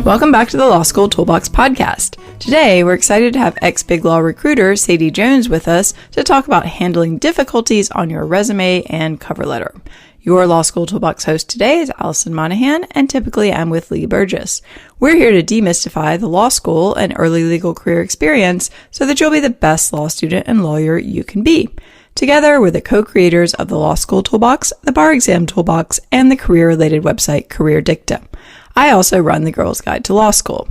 Welcome back to the Law School Toolbox podcast. Today, we're excited to have ex-BigLaw recruiter Sadie Jones with us to talk about handling difficulties on your resume and cover letter. Your Law School Toolbox host today is Alison Monahan, and typically I'm with Lee Burgess. We're here to demystify the law school and early legal career experience so that you'll be the best law student and lawyer you can be. Together, we're the co-creators of the Law School Toolbox, the Bar Exam Toolbox, and the career-related website Career Dicta. I also run the Girls Guide to Law School.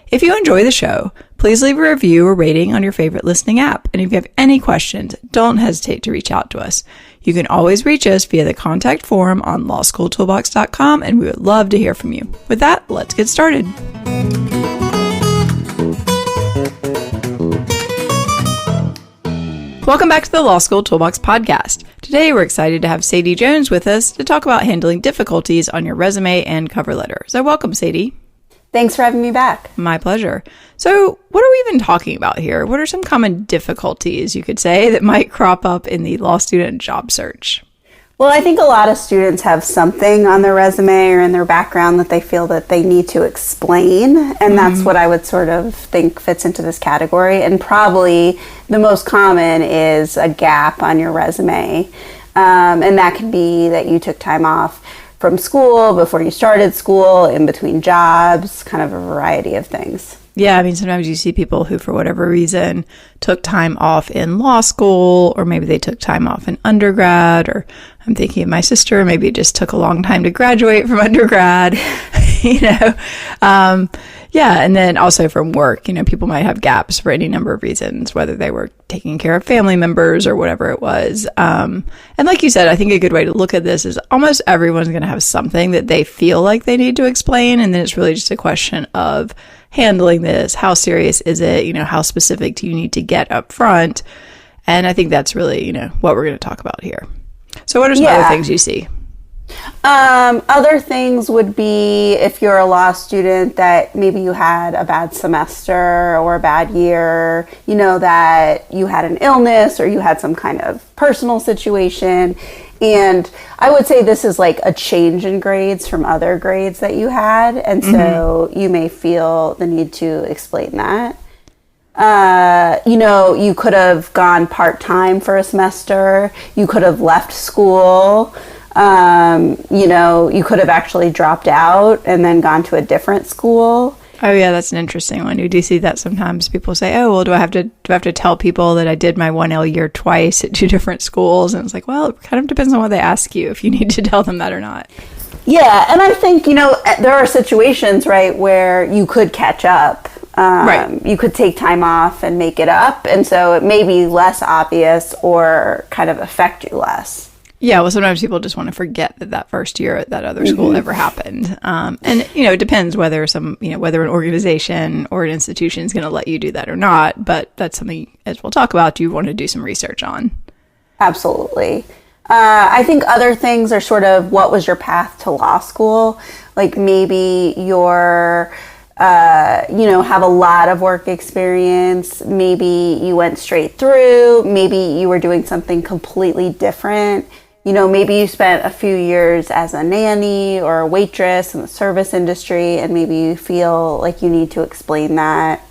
If you enjoy the show, please leave a review or rating on your favorite listening app. And if you have any questions, don't hesitate to reach out to us. You can always reach us via the contact form on lawschooltoolbox.com, and we would love to hear from you. With that, let's get started. Welcome back to the Law School Toolbox podcast. Today, we're excited to have Sadie Jones with us to talk about handling difficulties on your resume and cover letter. So welcome, Sadie. Thanks for having me back. My pleasure. So what are we even talking about here? What are some common difficulties, you could say, that might crop up in the law student job search? Well, I think a lot of students have something on their resume or in their background that they feel that they need to explain, and that's what I would sort of think fits into this category. And probably the most common is a gap on your resume, and that can be that you took time off from school, before you started school, in between jobs, kind of a variety of things. Yeah, I mean, sometimes you see people who, for whatever reason, took time off in law school, or maybe they took time off in undergrad, or I'm thinking of my sister, maybe it just took a long time to graduate from undergrad, Yeah, and then also from work, people might have gaps for any number of reasons, whether they were taking care of family members or whatever it was. And like you said, I think a good way to look at this is almost everyone's going to have something that they feel like they need to explain, and then it's really just a question of handling this. How serious is it? How specific do you need to get up front? And I think that's really, what we're going to talk about here. So what are some other things you see? Other things would be if you're a law student that maybe you had a bad semester or a bad year, that you had an illness or you had some kind of personal situation. And I would say this is like a change in grades from other grades that you had. And so you may feel the need to explain that. You could have gone part-time for a semester. You could have left school. You could have actually dropped out and then gone to a different school. Oh yeah, that's an interesting one. You do see that sometimes. People say, "Oh, well, do I have to tell people that I did my 1L year twice at two different schools?" And it's like, well, it kind of depends on what they ask you if you need to tell them that or not. Yeah, and I think there are situations, right, where you could catch up. Right. You could take time off and make it up, and so it may be less obvious or kind of affect you less. Yeah, well, sometimes people just want to forget that first year at that other school ever happened. And, it depends whether whether an organization or an institution is going to let you do that or not. But that's something, as we'll talk about, you want to do some research on. Absolutely. I think other things are sort of, what was your path to law school? Like maybe you're, have a lot of work experience. Maybe you went straight through. Maybe you were doing something completely different. Maybe you spent a few years as a nanny or a waitress in the service industry, and maybe you feel like you need to explain that,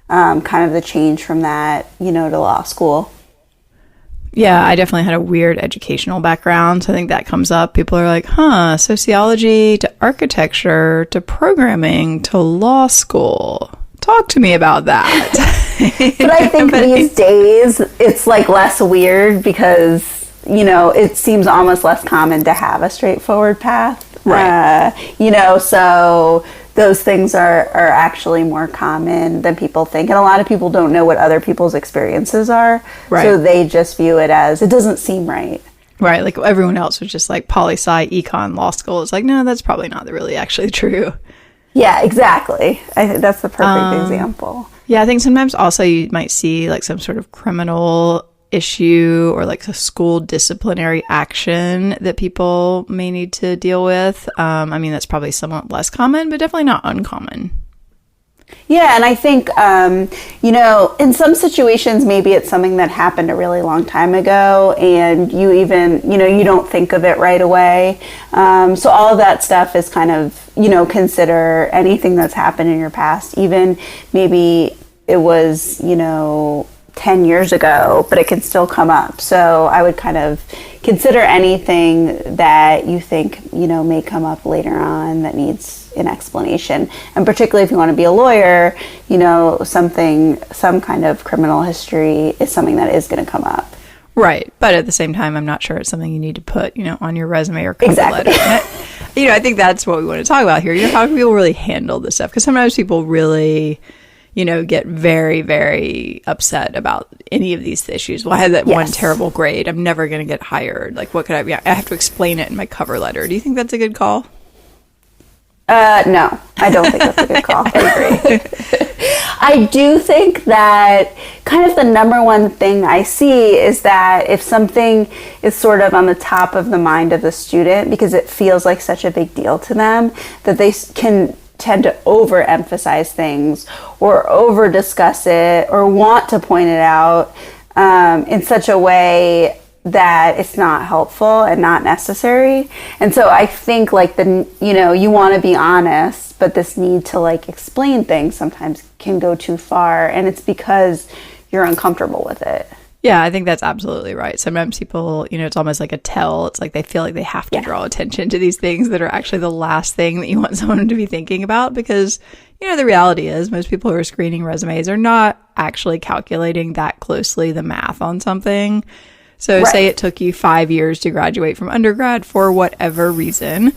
kind of the change from that, to law school. Yeah, I definitely had a weird educational background, so I think that comes up. People are like, sociology to architecture to programming to law school. Talk to me about that. But I think these days it's like less weird because it seems almost less common to have a straightforward path. Right. So those things are actually more common than people think. And a lot of people don't know what other people's experiences are. Right. So they just view it as, it doesn't seem right. Right. Like everyone else was just like poli-sci, econ, law school. It's like, no, that's probably not really actually true. Yeah, exactly. I think that's the perfect example. Yeah, I think sometimes also you might see like some sort of criminal issue or like a school disciplinary action that people may need to deal with. That's probably somewhat less common, but definitely not uncommon. Yeah, and I think, in some situations, maybe it's something that happened a really long time ago, and you even, you don't think of it right away. So all of that stuff is kind of, consider anything that's happened in your past, even maybe it was, 10 years ago, but it can still come up. So I would kind of consider anything that you think, may come up later on that needs an explanation. And particularly if you want to be a lawyer, some kind of criminal history is something that is going to come up. Right. But at the same time, I'm not sure it's something you need to put, on your resume or cover Exactly. letter. I think that's what we want to talk about here. How can people really handle this stuff? Because sometimes people really, get very, very upset about any of these issues. Well, I had that one terrible grade. I'm never going to get hired. Like, what could I be? I have to explain it in my cover letter. Do you think that's a good call? No, I don't think that's a good call. I agree. I do think that kind of the number one thing I see is that if something is sort of on the top of the mind of the student because it feels like such a big deal to them, that they can tend to overemphasize things or over discuss it or want to point it out in such a way that it's not helpful and not necessary. And so I think you want to be honest, but this need to explain things sometimes can go too far, and it's because you're uncomfortable with it. Yeah, I think that's absolutely right. Sometimes people, it's almost like a tell. It's like they feel like they have to draw attention to these things that are actually the last thing that you want someone to be thinking about because, the reality is most people who are screening resumes are not actually calculating that closely the math on something. So say it took you 5 years to graduate from undergrad for whatever reason,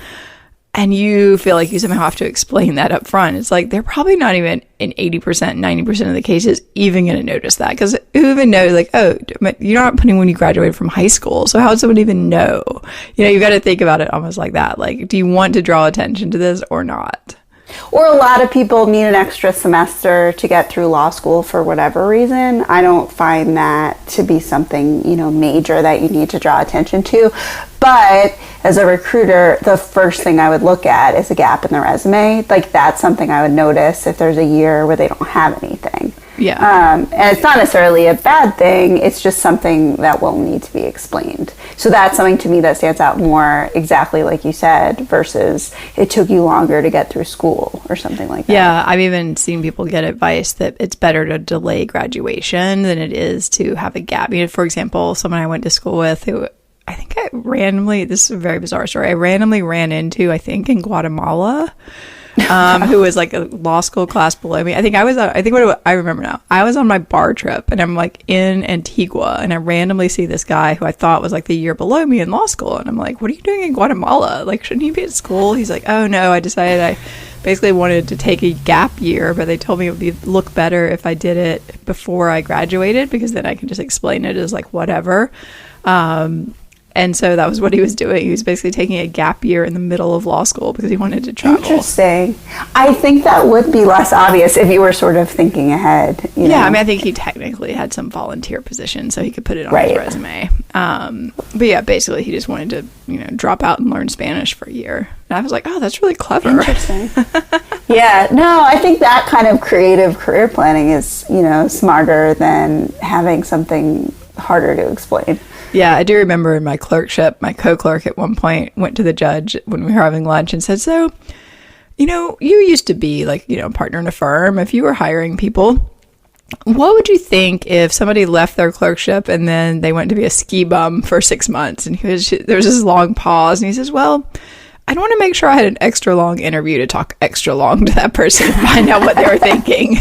and you feel like you somehow have to explain that up front. It's like they're probably not even in 80%, 90% of the cases even going to notice that. Because who even knows, you're not putting when you graduated from high school. So how would someone even know? You've got to think about it almost like that. Like, do you want to draw attention to this or not? Or a lot of people need an extra semester to get through law school for whatever reason. I don't find that to be something, major that you need to draw attention to. But as a recruiter, the first thing I would look at is a gap in the resume. That's something I would notice if there's a year where they don't have anything. Yeah. And it's not necessarily a bad thing. It's just something that will need to be explained. So that's something to me that stands out more, exactly like you said, versus it took you longer to get through school or something like that. Yeah, I've even seen people get advice that it's better to delay graduation than it is to have a gap. For example, someone I went to school with who I think this is a very bizarre story, I randomly ran into, I think, in Guatemala. Who was a law school class below me. I remember now. I was on my bar trip and I'm in Antigua and I randomly see this guy who I thought was the year below me in law school. And I'm like, what are you doing in Guatemala? Shouldn't you be at school? He's like, oh no, I decided I basically wanted to take a gap year, but they told me it would look better if I did it before I graduated because then I can just explain it as whatever. And so that was what he was doing. He was basically taking a gap year in the middle of law school because he wanted to travel. Interesting. I think that would be less obvious if you were sort of thinking ahead. Yeah, I think he technically had some volunteer position, so he could put it on his resume. But yeah, basically he just wanted to, drop out and learn Spanish for a year. And I was like, oh, that's really clever. Interesting. Yeah, no, I think that kind of creative career planning is, smarter than having something harder to explain. Yeah, I do remember in my clerkship, my co-clerk at one point went to the judge when we were having lunch and said, so, you used to be partner in a firm. If you were hiring people, what would you think if somebody left their clerkship and then they went to be a ski bum for 6 months? And there was this long pause and he says, well, I'd want to make sure I had an extra long interview to talk extra long to that person to find out what they were thinking.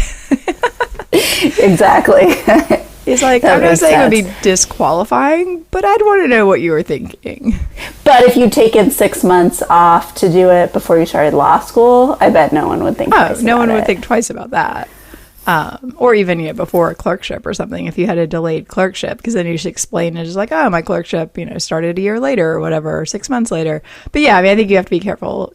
Exactly. He's like, I'm not saying it would be disqualifying, but I'd want to know what you were thinking. But if you'd taken 6 months off to do it before you started law school, I bet no one would think twice about it. No one would think twice about that. Or even before a clerkship or something, if you had a delayed clerkship, because then you should explain it as my clerkship, started a year later or whatever, or 6 months later. But yeah, I think you have to be careful,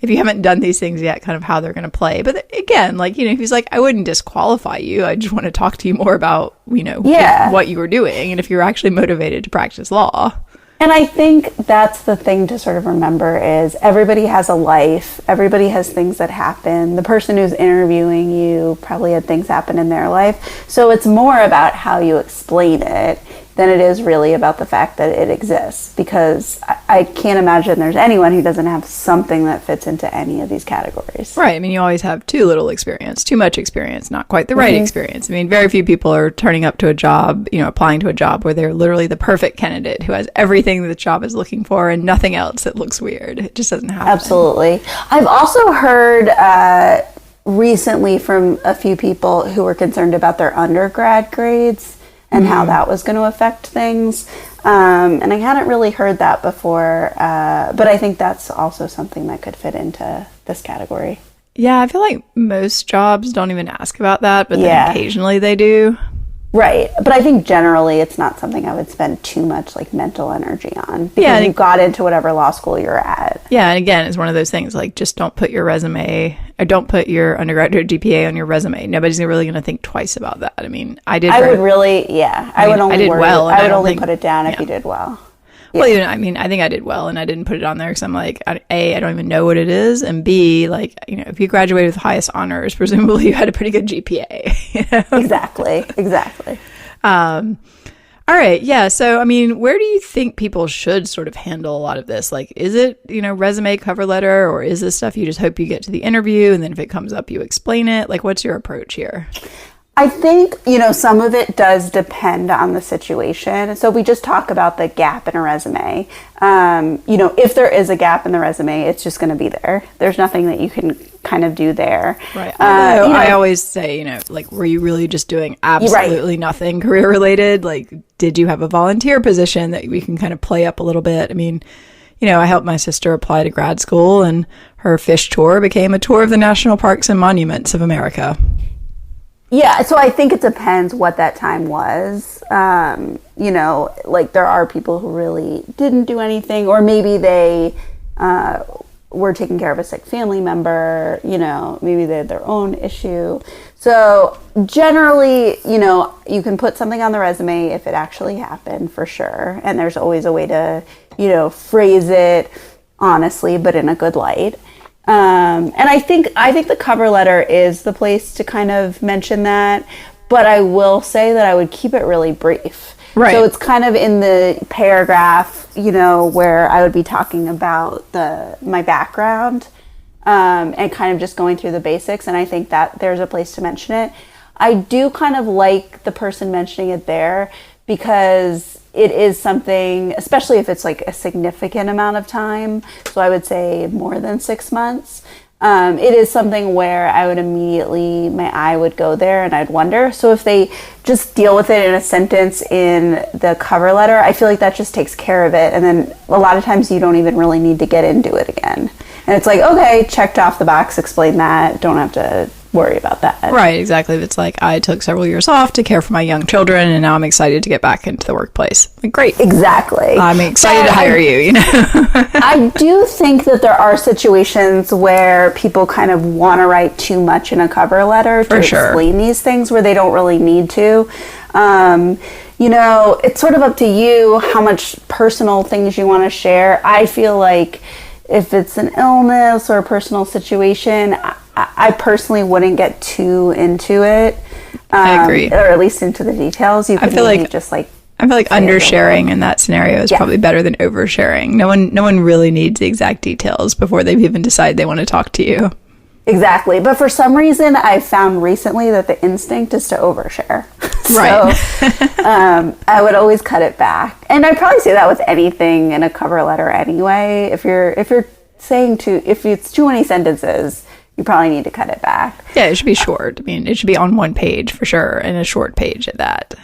if you haven't done these things yet, kind of how they're going to play. But again, if he's like, I wouldn't disqualify you. I just want to talk to you more about, what you were doing and if you're actually motivated to practice law. And I think that's the thing to sort of remember is everybody has a life. Everybody has things that happen. The person who's interviewing you probably had things happen in their life. So it's more about how you explain it than it is really about the fact that it exists, because I can't imagine there's anyone who doesn't have something that fits into any of these categories. Right. I mean, you always have too little experience, too much experience, not quite the right experience. I mean, very few people are turning up to a job, applying to a job where they're literally the perfect candidate who has everything that the job is looking for and nothing else that looks weird. It just doesn't happen. Absolutely. I've also heard recently from a few people who were concerned about their undergrad grades and how that was going to affect things. And I hadn't really heard that before, but I think that's also something that could fit into this category. Yeah, I feel like most jobs don't even ask about that, but then occasionally they do. Right. But I think generally it's not something I would spend too much mental energy on, because you got into whatever law school you're at. Yeah. And again, it's one of those things just don't put your resume or don't put your undergraduate GPA on your resume. Nobody's really going to think twice about that. I mean, I did. I would only put it down if you did well. Yeah. Well, I think I did well, and I didn't put it on there because I'm like, A, I don't even know what it is, and B, if you graduated with highest honors, presumably you had a pretty good GPA. Exactly. All right, yeah. So, where do you think people should sort of handle a lot of this? Is it, resume, cover letter, or is this stuff you just hope you get to the interview, and then if it comes up, you explain it? What's your approach here? I think, some of it does depend on the situation. So we just talk about the gap in a resume. If there is a gap in the resume, it's just going to be there. There's nothing that you can kind of do there. Right. I always say, were you really just doing absolutely nothing career related? Did you have a volunteer position that we can kind of play up a little bit? I helped my sister apply to grad school, and her fish tour became a tour of the national parks and monuments of America. Yeah, so I think it depends what that time was. There are people who really didn't do anything, or maybe they were taking care of a sick family member, maybe they had their own issue. So generally, you can put something on the resume if it actually happened, for sure. And there's always a way to, phrase it honestly, but in a good light. And I think the cover letter is the place to kind of mention that, but I will say that I would keep it really brief. Right. So it's kind of in the paragraph, where I would be talking about my background, and kind of just going through the basics. And I think that there's a place to mention it. I do kind of like the person mentioning it there, because it is something, especially if it's a significant amount of time. So I would say more than 6 months. It is something where I would immediately, my eye would go there and I'd wonder. So if they just deal with it in a sentence in the cover letter, I feel like that just takes care of it. And then a lot of times you don't even really need to get into it again. And it's okay, checked off the box, explain that, don't have to worry about that. Right, exactly. It's I took several years off to care for my young children, and now I'm excited to get back into the workplace. Great. Exactly. I'm excited to hire you, I do think that there are situations where people kind of want to write too much in a cover letter to explain these things where they don't really need to. It's sort of up to you how much personal things you want to share. I feel like if it's an illness or a personal situation, I personally wouldn't get too into it. I agree. Or at least into the details. You could just I feel like undersharing in that scenario is probably better than oversharing. No one really needs the exact details before they even decide they want to talk to you. Exactly. But for some reason, I've found recently that the instinct is to overshare. Right. So I would always cut it back. And I'd probably say that with anything in a cover letter anyway. If it's too many sentences, you probably need to cut it back. Yeah, it should be short. It should be on one page for sure, and a short page at that.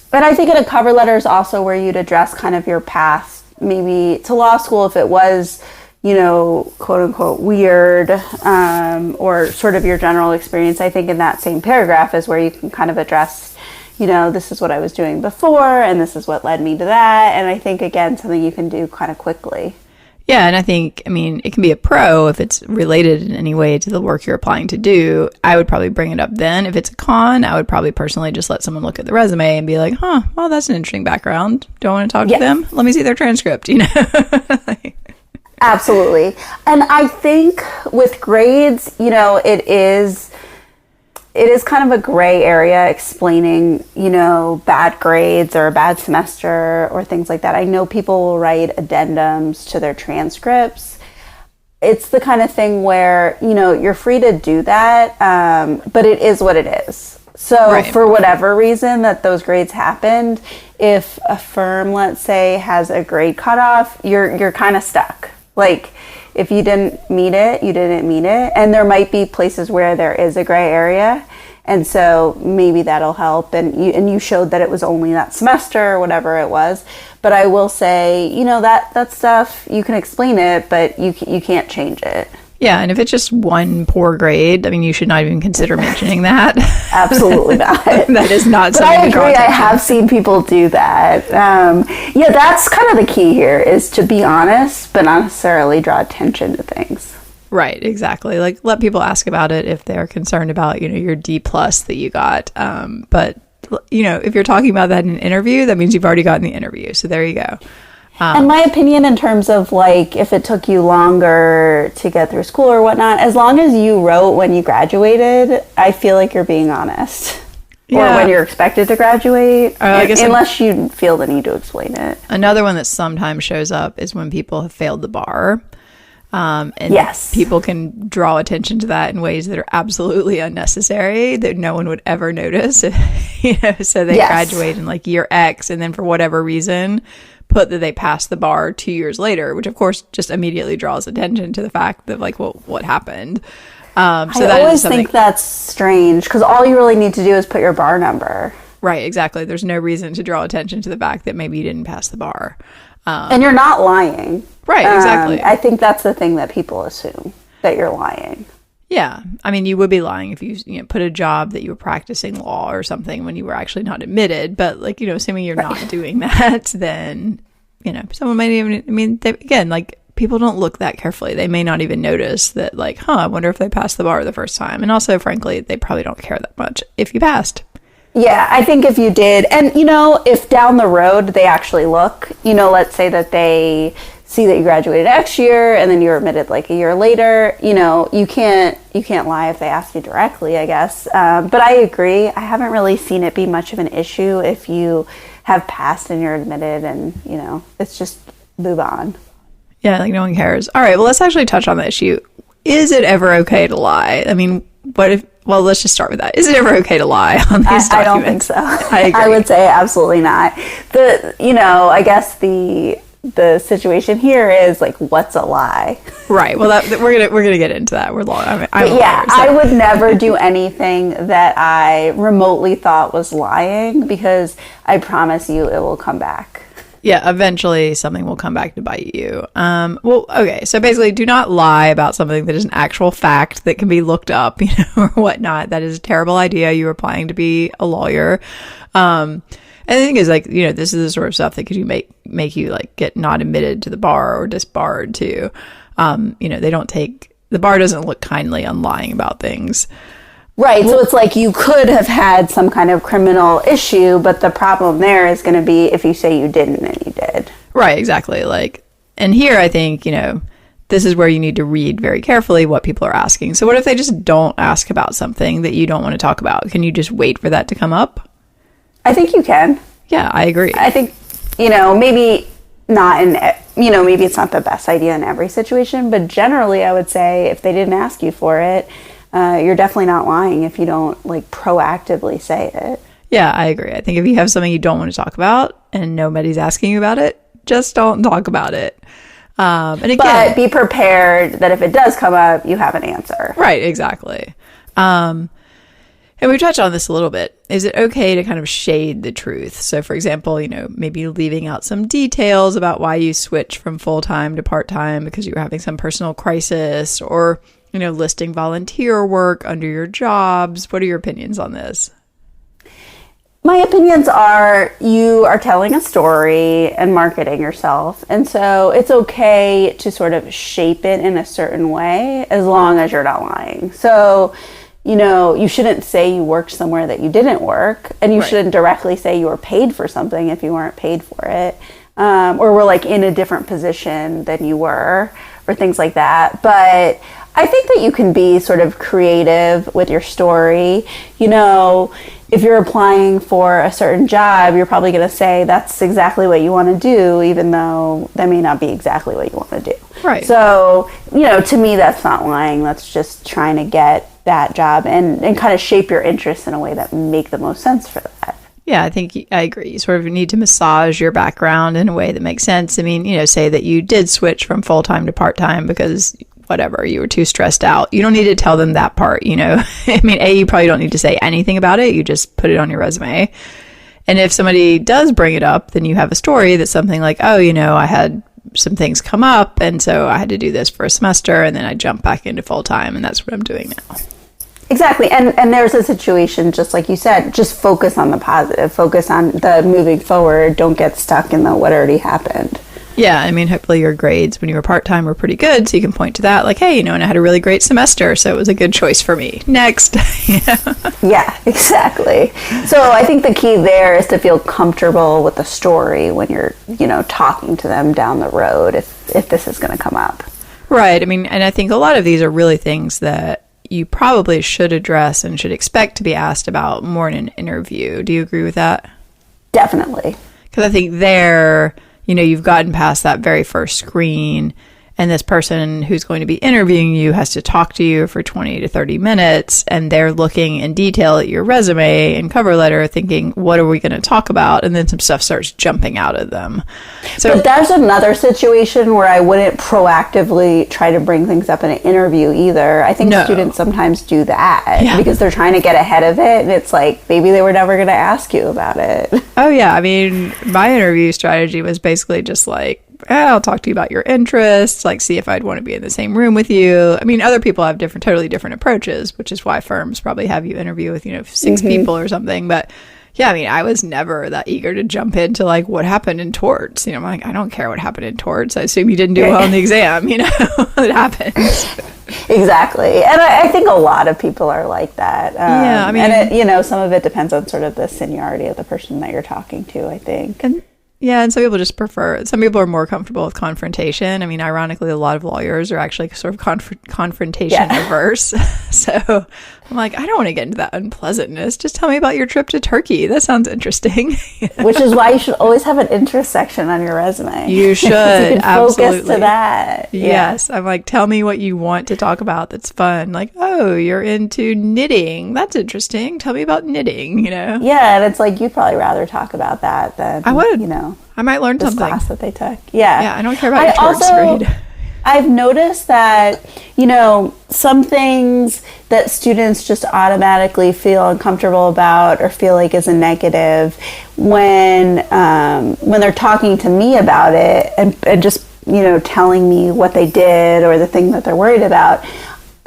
But I think in a cover letter is also where you'd address kind of your path, maybe to law school if it was, quote unquote weird, or sort of your general experience. I think in that same paragraph is where you can kind of address, this is what I was doing before, and this is what led me to that. And I think, again, something you can do kind of quickly. Yeah, and I think, I mean, it can be a pro if it's related in any way to the work you're applying to do. I would probably bring it up then. If it's a con, I would probably personally just let someone look at the resume and be like, huh, well, that's an interesting background. Don't want to talk to them? Let me see their transcript, you know? Absolutely. And I think with grades, you know, it is kind of a gray area explaining, you know, bad grades or a bad semester or things like that. I know people will write addendums to their transcripts. It's the kind of thing where, you know, you're free to do that, but it is what it is. So for whatever reason that those grades happened, if a firm, let's say, has a grade cutoff, you're kind of stuck. Like, if you didn't meet it, you didn't meet it. And there might be places where there is a gray area. And so maybe that'll help. And you showed that it was only that semester or whatever it was. But I will say, you know, that stuff, you can explain it, but you can't change it. Yeah, and if it's just one poor grade, I mean, you should not even consider mentioning that. Absolutely not. That is not but something I to draw agree. I attention. have seen people do that. Yeah, that's kind of the key here, is to be honest, but not necessarily draw attention to things. Right, exactly. Like, let people ask about it if they're concerned about, you know, your D+ that you got. But, you know, if you're talking about that in an interview, that means you've already gotten the interview. So there you go. And my opinion in terms of, like, if it took you longer to get through school or whatnot, as long as you wrote when you graduated, I feel like you're being honest. Yeah. Or when you're expected to graduate, unless you feel the need to explain it. Another one that sometimes shows up is when people have failed the bar. And people can draw attention to that in ways that are absolutely unnecessary, that no one would ever notice. You know, so they graduate in like year X, and then for whatever reason put that they passed the bar 2 years later, which of course just immediately draws attention to the fact that, like, well, what happened? So I always think that's strange, because all you really need to do is put your bar number. Right, exactly. There's no reason to draw attention to the fact that maybe you didn't pass the bar. And you're not lying. Right, exactly. I think that's the thing that people assume, that you're lying. Yeah. I mean, you would be lying if you know, put a job that you were practicing law or something when you were actually not admitted. But, like, you know, assuming you're not doing that, then, you know, someone might even, I mean, again, like, people don't look that carefully. They may not even notice that, like, I wonder if they passed the bar the first time. And also, frankly, they probably don't care that much if you passed. Yeah, I think if you did, and, you know, if down the road they actually look, you know, let's say that they see that you graduated next year and then you're admitted like a year later, you know, you can't lie if they ask you directly, I guess. But I agree. I haven't really seen it be much of an issue if you have passed and you're admitted, and, you know, it's just move on. Yeah, like, no one cares. All right, well, let's actually touch on the issue. Is it ever okay to lie? I mean, well, let's just start with that. Is it ever okay to lie on these documents? I don't think so. I agree. I would say absolutely not. I guess the situation here is, like, what's a lie? Right. Well, we're gonna get into that. We're long. I would never do anything that I remotely thought was lying, because I promise you it will come back. Yeah, eventually something will come back to bite you. Well, okay, so basically, do not lie about something that is an actual fact that can be looked up, you know, or whatnot. That is a terrible idea. You're applying to be a lawyer. And the thing is, like, you know, this is the sort of stuff that could make you, like, get not admitted to the bar or disbarred too. You know, the bar doesn't look kindly on lying about things. Right, so it's like you could have had some kind of criminal issue, but the problem there is going to be if you say you didn't and you did. Right, exactly. Like, and here I think, you know, this is where you need to read very carefully what people are asking. So what if they just don't ask about something that you don't want to talk about? Can you just wait for that to come up? I think you can. Yeah, I agree. I think, you know, maybe not in, you know, maybe it's not the best idea in every situation, but generally I would say if they didn't ask you for it, you're definitely not lying if you don't, like, proactively say it. Yeah, I agree. I think if you have something you don't want to talk about and nobody's asking you about it, just don't talk about it. And again, but be prepared that if it does come up, you have an answer. Right, exactly. And we touched on this a little bit. Is it okay to kind of shade the truth? So, for example, you know, maybe leaving out some details about why you switched from full-time to part-time because you were having some personal crisis, or, you know, listing volunteer work under your jobs. What are your opinions on this? My opinions are you are telling a story and marketing yourself. And so it's okay to sort of shape it in a certain way as long as you're not lying. So, you shouldn't say you worked somewhere that you didn't work, and you shouldn't directly say you were paid for something if you weren't paid for it, or were like in a different position than you were, or things like that. But I think that you can be sort of creative with your story. If you're applying for a certain job, you're probably going to say that's exactly what you want to do, even though that may not be exactly what you want to do. Right. So, to me, that's not lying. That's just trying to get that job and kind of shape your interests in a way that make the most sense for that. Yeah, I agree. You sort of need to massage your background in a way that makes sense. I mean, say that you did switch from full-time to part-time because whatever, you were too stressed out. You don't need to tell them that part, I mean, you probably don't need to say anything about it. You just put it on your resume. And if somebody does bring it up, then you have a story that's something like, oh, I had some things come up, and so I had to do this for a semester, and then I jumped back into full-time, and that's what I'm doing now. Exactly. And there's a situation, just like you said, just focus on the positive, focus on the moving forward. Don't get stuck in the what already happened. Yeah, I mean, hopefully your grades when you were part-time were pretty good, so you can point to that, like, hey, and I had a really great semester, so it was a good choice for me. Next. Yeah, exactly. So I think the key there is to feel comfortable with the story when you're, talking to them down the road if this is going to come up. Right. I mean, and I think a lot of these are really things that you probably should address and should expect to be asked about more in an interview. Do you agree with that? Definitely. Because I think there, you've gotten past that very first screen, and this person who's going to be interviewing you has to talk to you for 20 to 30 minutes, and they're looking in detail at your resume and cover letter thinking, what are we going to talk about? And then some stuff starts jumping out of them. But there's another situation where I wouldn't proactively try to bring things up in an interview either. I think students sometimes do that because they're trying to get ahead of it, and it's like maybe they were never going to ask you about it. Oh, yeah. I mean, my interview strategy was basically just like, I'll talk to you about your interests, like see if I'd want to be in the same room with you. I mean, other people have totally different approaches, which is why firms probably have you interview with, 6 people or something. But yeah, I mean, I was never that eager to jump into like what happened in torts. I'm like, I don't care what happened in torts. I assume you didn't do well in the exam, it happens. Exactly. And I think a lot of people are like that. Yeah, I mean, and some of it depends on sort of the seniority of the person that you're talking to, I think. And some people just some people are more comfortable with confrontation. I mean, ironically, a lot of lawyers are actually sort of confrontation averse. So I'm like, I don't want to get into that unpleasantness. Just tell me about your trip to Turkey. That sounds interesting. Which is why you should always have an interest section on your resume. You should. You can absolutely. Focus to that. Yes. I'm like, tell me what you want to talk about that's fun. Like, oh, you're into knitting. That's interesting. Tell me about knitting, Yeah, and it's like you'd probably rather talk about that than, I would. I might learn this something. Class that they took. Yeah. Yeah, I don't care about your torts grade. I've noticed that, some things that students just automatically feel uncomfortable about or feel like is a negative when they're talking to me about it and just, telling me what they did or the thing that they're worried about.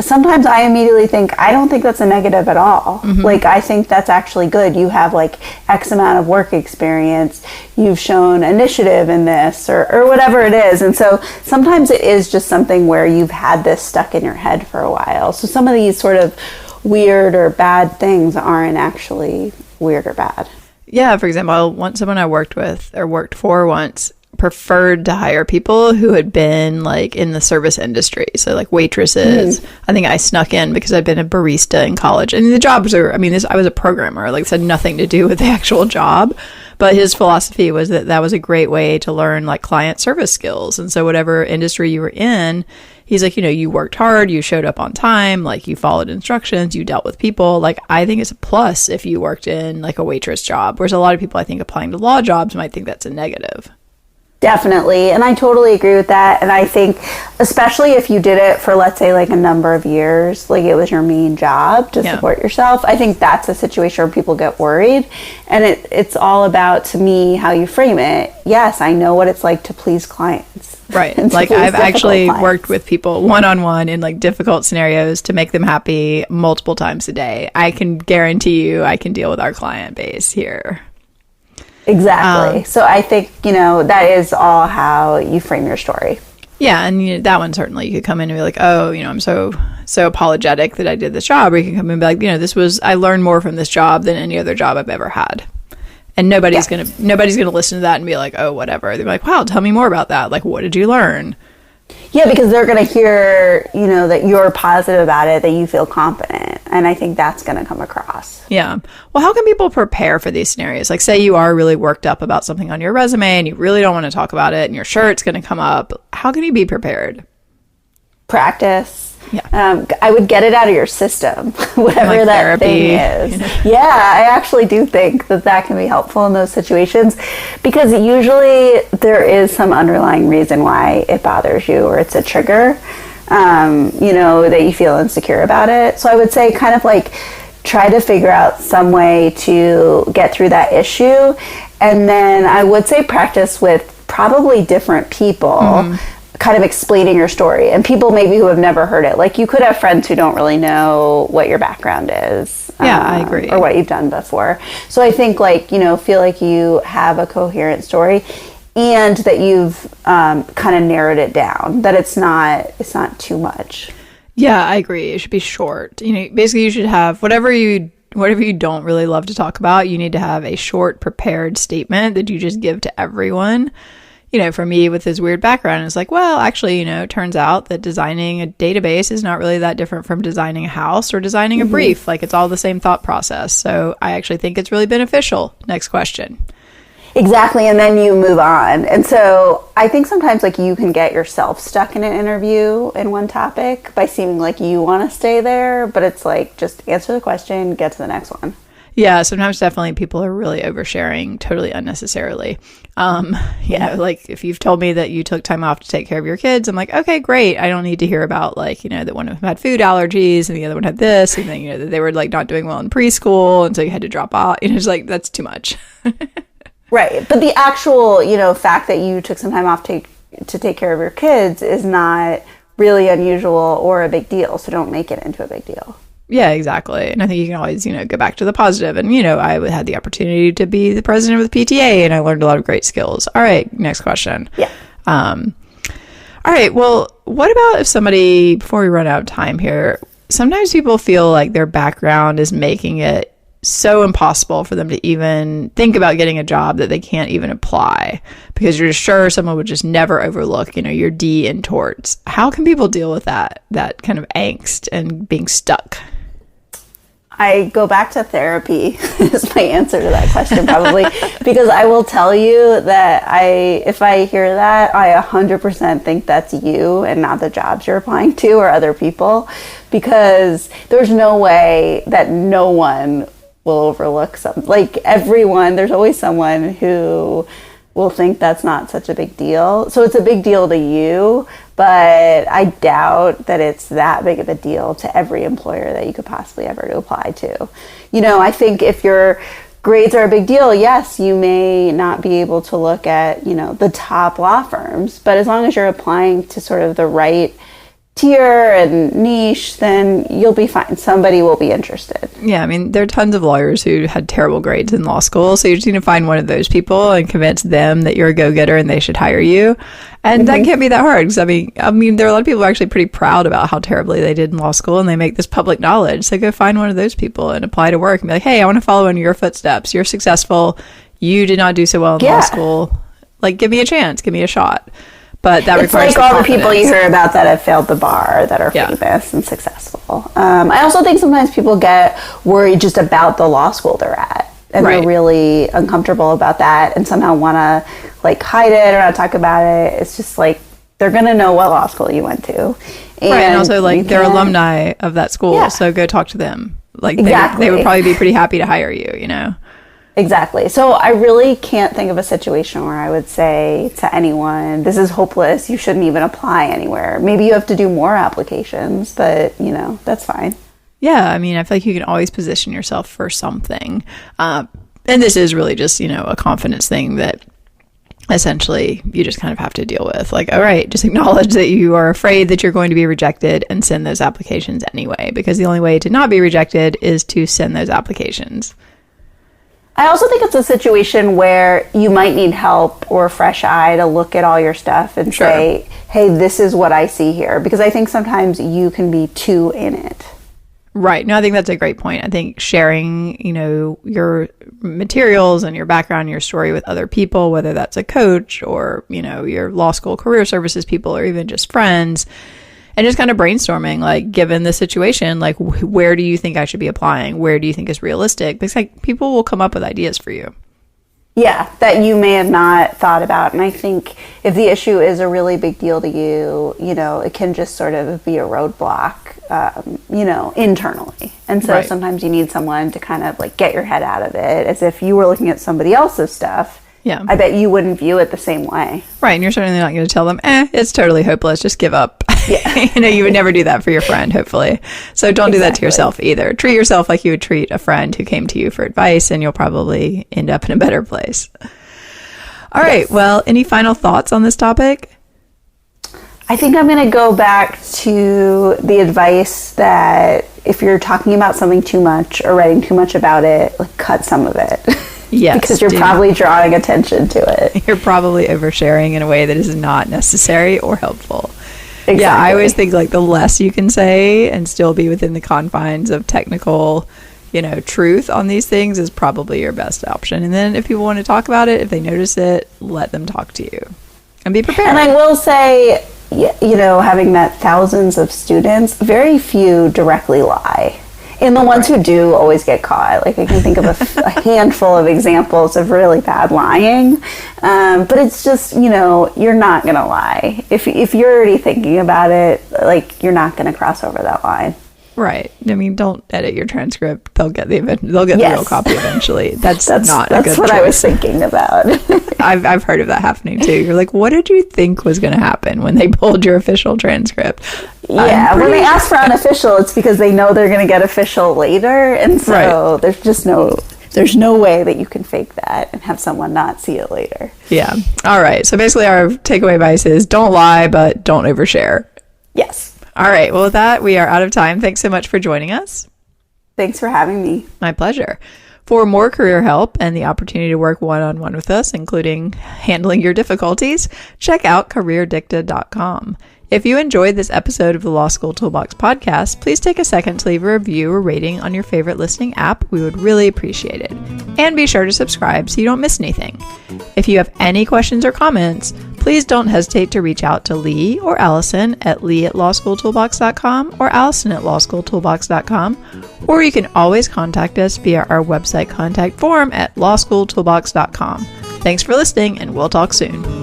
Sometimes I immediately think, I don't think that's a negative at all. Mm-hmm. Like, I think that's actually good. You have like X amount of work experience. You've shown initiative in this or whatever it is. And so sometimes it is just something where you've had this stuck in your head for a while. So some of these sort of weird or bad things aren't actually weird or bad. Yeah. For example, someone I worked with or worked for once preferred to hire people who had been like in the service industry, so like waitresses. I think I snuck in because I'd been a barista in college, and the jobs are, I was a programmer, like, said nothing to do with the actual job, but his philosophy was that was a great way to learn like client service skills. And so whatever industry you were in, he's like, you worked hard, you showed up on time, like you followed instructions, you dealt with people. Like, I think it's a plus if you worked in like a waitress job, whereas a lot of people, I think, applying to law jobs might think that's a negative. Definitely. And I totally agree with that. And I think, especially if you did it for, let's say, like a number of years, like it was your main job to support yourself, I think that's a situation where people get worried. And it's all about, to me, how you frame it. Yes, I know what it's like to please clients. Right. Like I've actually worked with people one-on-one in like difficult scenarios to make them happy multiple times a day. I can guarantee you I can deal with our client base here. Exactly. So I think, that is all how you frame your story. Yeah. And that one, certainly you could come in and be like, oh, I'm so apologetic that I did this job. Or you can come in and be like, I learned more from this job than any other job I've ever had. And nobody's going to listen to that and be like, oh, whatever. They're like, wow, tell me more about that. Like, what did you learn? Yeah, because they're going to hear, that you're positive about it, that you feel confident. And I think that's going to come across. Yeah. Well, how can people prepare for these scenarios? Like, say you are really worked up about something on your resume and you really don't want to talk about it and you're sure it's going to come up. How can you be prepared? Practice. Yeah. I would get it out of your system, whatever like that thing is. Yeah, I actually do think that can be helpful in those situations, because usually there is some underlying reason why it bothers you, or it's a trigger, that you feel insecure about it. So I would say kind of like try to figure out some way to get through that issue. And then I would say practice with probably different people. Kind of explaining your story, and people maybe who have never heard it. Like, you could have friends who don't really know what your background is. Yeah, I agree. Or what you've done before. So I think feel like you have a coherent story, and that you've kind of narrowed it down, that it's not too much. Yeah, I agree. It should be short. Basically you should have whatever you don't really love to talk about, you need to have a short prepared statement that you just give to everyone. For me with this weird background, it's like, well, actually, it turns out that designing a database is not really that different from designing a house or designing a brief. Like, it's all the same thought process. So I actually think it's really beneficial. Next question. Exactly. And then you move on. And so I think sometimes you can get yourself stuck in an interview in one topic by seeming like you want to stay there, but it's like, just answer the question, get to the next one. Yeah, sometimes definitely people are really oversharing totally unnecessarily. Like if you've told me that you took time off to take care of your kids, I'm like, okay, great. I don't need to hear about that one of them had food allergies and the other one had this, and then, that they were not doing well in preschool, and so you had to drop off. It's like, that's too much. Right. But the actual, fact that you took some time off to take care of your kids is not really unusual or a big deal. So don't make it into a big deal. Yeah, exactly. And I think you can always, go back to the positive. And, I had the opportunity to be the president of the PTA, and I learned a lot of great skills. All right, next question. Yeah. All right, well, what about if somebody, before we run out of time here, sometimes people feel like their background is making it so impossible for them to even think about getting a job that they can't even apply, because you're sure someone would just never overlook, your D in torts. How can people deal with that kind of angst and being stuck? I go back to therapy is my answer to that question, probably, because I will tell you that if I hear that, I 100% think that's you and not the jobs you're applying to or other people, because there's no way that no one will overlook something. Like, everyone, there's always someone who will think that's not such a big deal. So it's a big deal to you, but I doubt that it's that big of a deal to every employer that you could possibly ever apply to. I think if your grades are a big deal, yes, you may not be able to look at, the top law firms, but as long as you're applying to sort of the right tier and niche, then you'll be fine. Somebody will be interested. Yeah, I mean, there are tons of lawyers who had terrible grades in law school, so you just need to find one of those people and convince them that you're a go-getter and they should hire you. And that can't be that hard, because I mean, there are a lot of people who are actually pretty proud about how terribly they did in law school, and they make this public knowledge. So go find one of those people and apply to work and be like, hey, I want to follow in your footsteps. You're successful. You did not do so well in law school. Like, give me a chance. Give me a shot. But that requires like all the people you hear about that have failed the bar, that are famous and successful. I also think sometimes people get worried just about the law school they're at, and they're really uncomfortable about that, and somehow want to hide it or not talk about it. It's just they're going to know what law school you went to. And also they're alumni of that school, so go talk to them. Exactly. They would probably be pretty happy to hire you, Exactly. So I really can't think of a situation where I would say to anyone, this is hopeless, you shouldn't even apply anywhere. Maybe you have to do more applications, but, that's fine. Yeah, I mean, I feel like you can always position yourself for something. And this is really just, a confidence thing that essentially you just kind of have to deal with. Like, all right, just acknowledge that you are afraid that you're going to be rejected and send those applications anyway, because the only way to not be rejected is to send those applications. I also think it's a situation where you might need help or a fresh eye to look at all your stuff and say, hey, this is what I see here. Because I think sometimes you can be too in it. Right. No, I think that's a great point. I think sharing, your materials and your background, your story with other people, whether that's a coach or, your law school career services people or even just friends, and just kind of brainstorming, like, given the situation, like, where do you think I should be applying? Where do you think is realistic? Because people will come up with ideas for you. Yeah, that you may have not thought about. And I think if the issue is a really big deal to you, it can just sort of be a roadblock, internally. And so sometimes you need someone to kind of like get your head out of it, as if you were looking at somebody else's stuff. Yeah. I bet you wouldn't view it the same way. Right. And you're certainly not going to tell them, it's totally hopeless, just give up. Yeah. You would never do that for your friend, hopefully. So don't do that to yourself either. Treat yourself like you would treat a friend who came to you for advice, and you'll probably end up in a better place. All right. Well, any final thoughts on this topic? I think I'm going to go back to the advice that if you're talking about something too much or writing too much about it, like, cut some of it. Yes. Because you're probably drawing attention to it. You're probably oversharing in a way that is not necessary or helpful. Exactly. Yeah, I always think like the less you can say and still be within the confines of technical, truth on these things is probably your best option. And then if people want to talk about it, if they notice it, let them talk to you and be prepared. And I will say, having met thousands of students, very few directly lie. And the ones who do always get caught. Like, I can think of a handful of examples of really bad lying. But it's just, you're not going to lie. If you're already thinking about it, like, you're not going to cross over that line. Right. I mean, don't edit your transcript. They'll get the real copy eventually. That's not a good That's what choice. I was thinking about. I've heard of that happening too. You're like, what did you think was going to happen when they pulled your official transcript? Yeah, when they ask for unofficial, it's because they know they're going to get official later, and so there's no way that you can fake that and have someone not see it later. Yeah. All right. So basically, our takeaway advice is don't lie, but don't overshare. Yes. All right. Well, with that, we are out of time. Thanks so much for joining us. Thanks for having me. My pleasure. For more career help and the opportunity to work one-on-one with us, including handling your difficulties, check out careerdicta.com. If you enjoyed this episode of the Law School Toolbox podcast, please take a second to leave a review or rating on your favorite listening app. We would really appreciate it. And be sure to subscribe so you don't miss anything. If you have any questions or comments, please don't hesitate to reach out to Lee or Alison at lee@lawschooltoolbox.com or allison@lawschooltoolbox.com, or you can always contact us via our website contact form at lawschooltoolbox.com. Thanks for listening, and we'll talk soon.